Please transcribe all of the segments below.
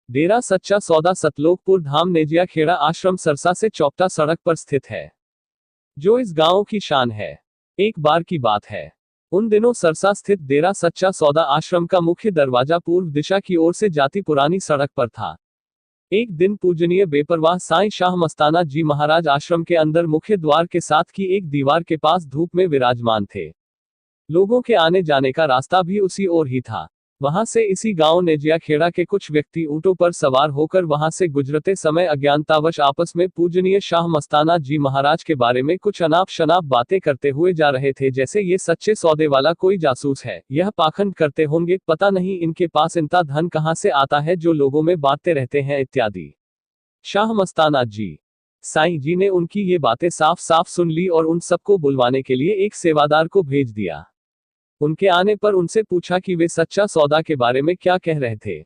डेरा सच्चा सौदा सतलोकपुर धाम नेजिया खेड़ा आश्रम सरसा से चौपटा सड़क पर स्थित है, जो इस गांव की शान है। एक बार की बात है, उन दिनों सरसा स्थित डेरा सच्चा सौदा आश्रम का मुख्य दरवाजा पूर्व दिशा की ओर से जाती पुरानी सड़क पर था। एक दिन पूजनीय बेपरवाह साईं शाह मस्ताना जी महाराज आश्रम के अंदर मुख्य द्वार के साथ की एक दीवार के पास धूप में विराजमान थे। लोगों के आने जाने का रास्ता भी उसी ओर ही था। वहां से इसी गांव नेजिया खेड़ा के कुछ व्यक्ति ऊंटों पर सवार होकर वहां से गुजरते समय अज्ञानतावश आपस में पूजनीय शाह मस्ताना जी महाराज के बारे में कुछ अनाप शनाप बातें करते हुए जा रहे थे, जैसे ये सच्चे सौदे वाला कोई जासूस है, यह पाखंड करते होंगे, पता नहीं इनके पास इतना धन कहां से आता है जो लोगों में बांटते रहते हैं इत्यादि। शाह मस्ताना जी साईं जी ने उनकी ये बातें साफ साफ सुन ली और उन सबको बुलवाने के लिए एक सेवादार को भेज दिया। उनके आने पर उनसे पूछा कि वे सच्चा सौदा के बारे में क्या कह रहे थे।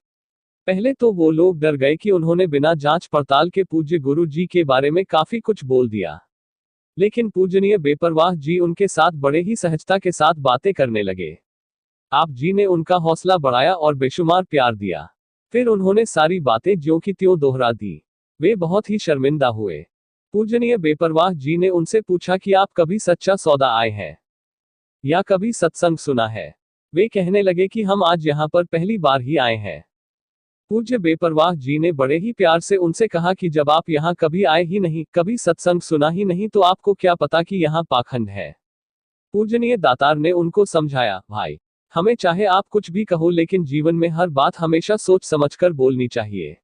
पहले तो वो लोग डर गए कि उन्होंने बिना जांच पड़ताल के पूज्य गुरु जी के बारे में काफी कुछ बोल दिया, लेकिन पूजनीय बेपरवाह जी उनके साथ बड़े ही सहजता के साथ बातें करने लगे। आप जी ने उनका हौसला बढ़ाया और बेशुमार प्यार दिया। फिर उन्होंने सारी बातें ज्यों की त्यों दोहरा दी। वे बहुत ही शर्मिंदा हुए। पूजनीय बेपरवाह जी ने उनसे पूछा कि आप कभी सच्चा सौदा आए हैं या कभी सत्संग सुना है। वे कहने लगे कि हम आज यहाँ पर पहली बार ही आए हैं। पूज्य बेपरवाह जी ने बड़े ही प्यार से उनसे कहा कि जब आप यहाँ कभी आए ही नहीं, कभी सत्संग सुना ही नहीं, तो आपको क्या पता कि यहाँ पाखंड है। पूजनीय दातार ने उनको समझाया, भाई हमें चाहे आप कुछ भी कहो, लेकिन जीवन में हर बात हमेशा सोच समझकर बोलनी चाहिए।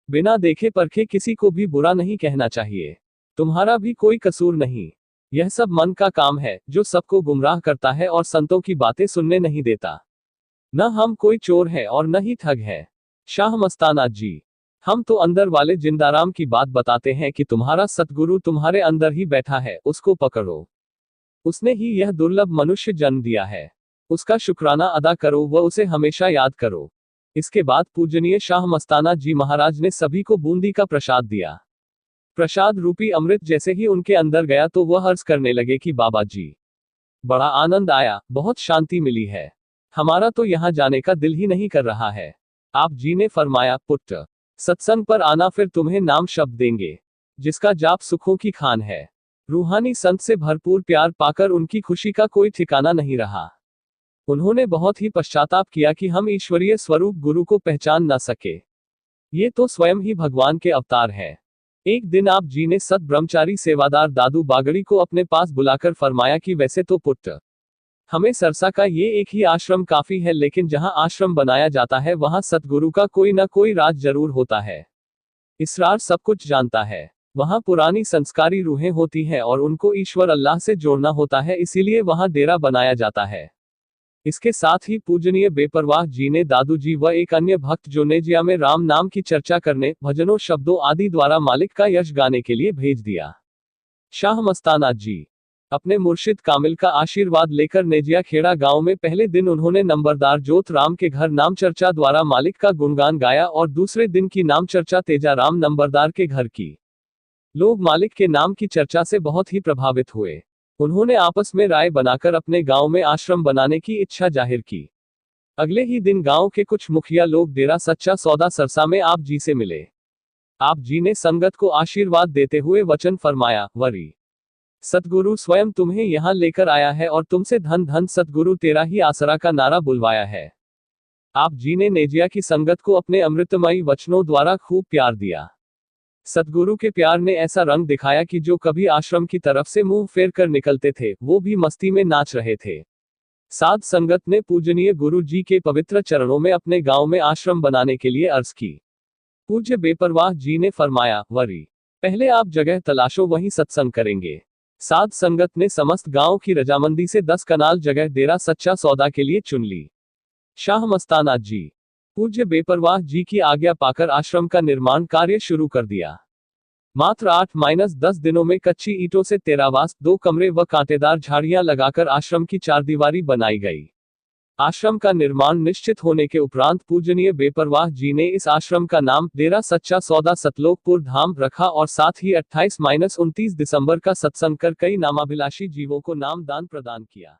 बिना देखे परखे किसी को भी बुरा नहीं कहना चाहिए। तुम्हारा भी कोई कसूर नहीं। यह सब मन का काम है जो सबको गुमराह करता है और संतों की बातें सुनने नहीं देता। न हम कोई चोर है और न ही ठग है। शाह मस्ताना जी, हम तो अंदर वाले जिंदाराम की बात बताते हैं कि तुम्हारा सतगुरु तुम्हारे अंदर ही बैठा है, उसको पकड़ो। उसने ही यह दुर्लभ मनुष्य जन्म दिया है। उसका शुक्राना अदा करो व उसे हमेशा याद करो। इसके बाद पूजनीय शाह मस्ताना जी महाराज ने सभी को बूंदी का प्रसाद दिया। प्रसाद रूपी अमृत जैसे ही उनके अंदर गया तो वह अर्ज करने लगे कि बाबा जी, बड़ा आनंद आया, बहुत शांति मिली है। हमारा तो यहाँ जाने का दिल ही नहीं कर रहा है। आप जी ने फरमाया, पुत्र, सत्संग पर आना, फिर तुम्हें नाम शब्द देंगे जिसका जाप सुखों की खान है। रूहानी संत से भरपूर प्यार पाकर उनकी खुशी का कोई ठिकाना नहीं रहा। उन्होंने बहुत ही पश्चाताप किया कि हम ईश्वरीय स्वरूप गुरु को पहचान न सके। ये तो स्वयं ही भगवान के अवतार हैं। एक दिन आप जी ने सत ब्रह्मचारी सेवादार दादू बागड़ी को अपने पास बुलाकर फरमाया कि वैसे तो पुत्र, हमें सरसा का ये एक ही आश्रम काफी है, लेकिन जहां आश्रम बनाया जाता है वहां सतगुरु का कोई ना कोई राज जरूर होता है। इसरार सब कुछ जानता है। वहां पुरानी संस्कारी रूहें होती हैं और उनको ईश्वर अल्लाह से जोड़ना होता है, इसीलिए वहां डेरा बनाया जाता है। इसके साथ ही पूजनीय बेपरवाह जी ने दादू जी व एक अन्य भक्त जो नेजिया में राम नाम की चर्चा करने, भजनों, शब्दों आदि द्वारा मालिक का यश गाने के लिए भेज दिया। शाह मस्ताना जी अपने मुर्शिद कामिल का आशीर्वाद लेकर नेजिया खेड़ा गांव में पहले दिन उन्होंने नंबरदार जोत राम के घर नाम चर्चा द्वारा मालिक का गुणगान गाया और दूसरे दिन की नाम चर्चा तेजा राम नंबरदार के घर की। लोग मालिक के नाम की चर्चा से बहुत ही प्रभावित हुए। उन्होंने आपस में राय बनाकर अपने गांव में आश्रम बनाने की इच्छा जाहिर की। अगले ही दिन गांव के कुछ मुखिया लोग डेरा सच्चा सौदा सरसा में आप जी से मिले। आप जी ने संगत को आशीर्वाद देते हुए वचन फरमाया, वरी सतगुरु स्वयं तुम्हें यहां लेकर आया है और तुमसे धन धन सतगुरु तेरा ही आसरा का नारा बुलवाया है। आप जी ने नेजिया की संगत को अपने अमृतमयी वचनों द्वारा खूब प्यार दिया। सतगुरु के प्यार ने ऐसा रंग दिखाया कि जो कभी आश्रम की तरफ से मुंह फेर कर निकलते थे वो भी मस्ती में नाच रहे थे। साध संगत ने पूजनीय गुरु जी के पवित्र चरणों में अपने गांव में आश्रम बनाने के लिए अर्ज की। पूज्य बेपरवाह जी ने फरमाया, वरी पहले आप जगह तलाशो, वहीं सत्संग करेंगे। साध संगत ने समस्त गांव की रजामंदी से 10 कनाल जगह डेरा सच्चा सौदा के लिए चुन ली। शाह मस्ताना जी पूज्य बेपरवाह जी की आज्ञा पाकर आश्रम का निर्माण कार्य शुरू कर दिया। मात्र 8-10 दिनों में कच्ची ईंटों से तेरावास, 2 कमरे व कांटेदार झाड़ियां लगाकर आश्रम की चारदीवारी बनाई गई। आश्रम का निर्माण निश्चित होने के उपरांत पूजनीय बेपरवाह जी ने इस आश्रम का नाम डेरा सच्चा सौदा सतलोकपुर धाम रखा और साथ ही 28-29 दिसंबर का सत्संग कर कई नामाभिलाषी जीवों को नाम दान प्रदान किया।